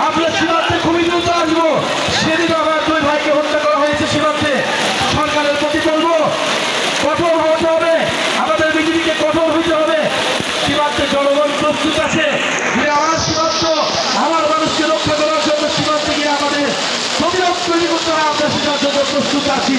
আমরা সীমান্তে খুবই দ্রুত আসবো। সেদিন আমার দুই ভাইকে হত্যা করা হয়েছে সীমান্তে। সরকারের প্রতি বলবো কঠোর হতে হবে, আমাদের বিজেপিকে কঠোর হতে হবে। সীমান্তে জনগণ প্রস্তুত আছে যে আমার সীমান্ত আমার মানুষকে রক্ষা করার জন্য সীমান্তে গিয়ে আমাদের প্রতিরোধ তৈরি করতে হবে। আমরা সেটার জন্য প্রস্তুত আছি।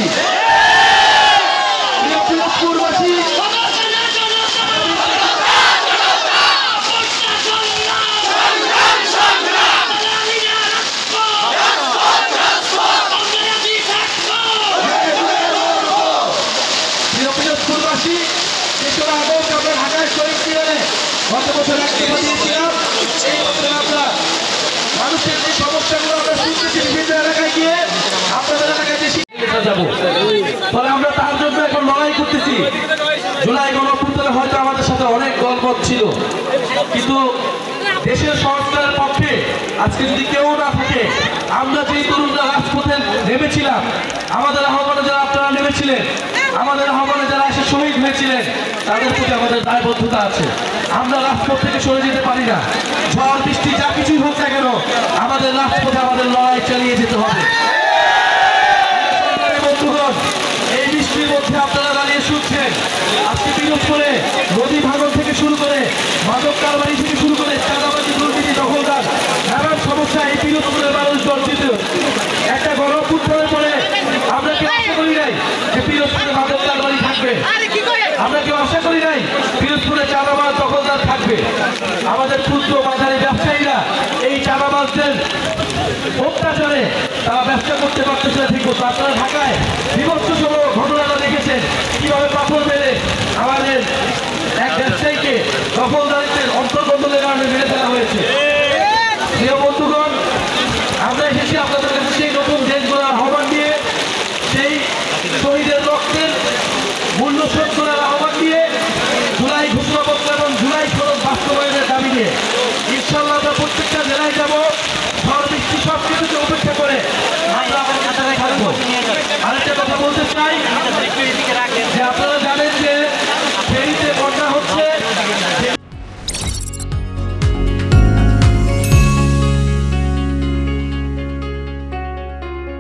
পিরোজপুরবাসী ঢাকায় শহীদ মিনারে গত বছর একটা দিয়েছিলাম। এই বছর আমরা মানুষের যে সমস্যাগুলো আমরা শুনতেছি বিভিন্ন এলাকায় গিয়ে আপনাদের এলাকায় যে শিক্ষা যাবো, ফলে আমরা তার জন্য এখন লড়াই করতেছি। জুলাই গণঅভ্যুত্থানে হয়তো আমাদের সাথে অনেক দলমত ছিল, কিন্তু দেশের সংস্কারের পক্ষে আজকে যদি কেউ না থাকে, আমরা যেই তরুণরা রাজপথে নেমেছিলাম, আমাদের আহ্বানে যারা আপনারা নেমেছিলেন, আমাদের আহ্বানে যারা এসে শহীদ হয়েছিলেন, তাদের প্রতি আমাদের দায়বদ্ধতা আছে। আমরা রাজপথ থেকে সরে যেতে পারি না। ঝড় বৃষ্টি যা কিছুই হোক না কেন, আমাদের রাজপথে আমাদের লড়াই চালিয়ে যেতে হবে। বন্ধুগণ, এই বৃষ্টির মধ্যে আপনারা দাঁড়িয়ে শুনছেন আজকে পিরোজপুরে নদী ভাঙন থেকে শুরু করে মাদক কারবারি থেকে শুরু করে চাঁদাবাজি, দুর্নীতি, দখলদার নানান সমস্যা এই পিরোজপুরের মানুষ জর্জিত। একটা গণঅভ্যুত্থানের পরে আমরা কেউ আশা করি নাই যে পিরোজপুরে মাদক কারবারি থাকবে। আমরা কেউ আশা করি নাই পিরোজপুরে চাঁদাবাজ, দখলদার থাকবে। আমাদের ক্ষুদ্র বাজারে ব্যবসায়ীরা এই চাঁদাবাজদের অত্যাচারে তারা ব্যবসা করতে পারতেছে না ঠিক মতো। আপনারা ঢাকায় বিভৎস সহ ঘটনাটা দেখেছেন, কিভাবে পাথর মেরে আমাদের এক ব্যবসায়ীকে দখলদারিত্বের অন্তর্গোলনের কারণে মেরে ফেলা হয়েছে। প্রিয় বন্ধুগণ, আমরা এসেছি আপনাদের কাছে সেই নতুন দেশ গড়ার আহ্বান দিয়ে, সেই শহীদের রক্তের মূল্য শোধ করার আহ্বান দিয়ে, জুলাই ঘোষণাপত্র এবং জুলাই খরচ বাস্তবায়নের দাবি নিয়ে ইনশাআল্লাহ আমরা প্রত্যেকটা জেলায় যাবো। ঝড় বৃষ্টি সব কিছুকে উপেক্ষা করে আমরা আমার কাতারে থাকবো। আরেকটা কথা বলতে চাই,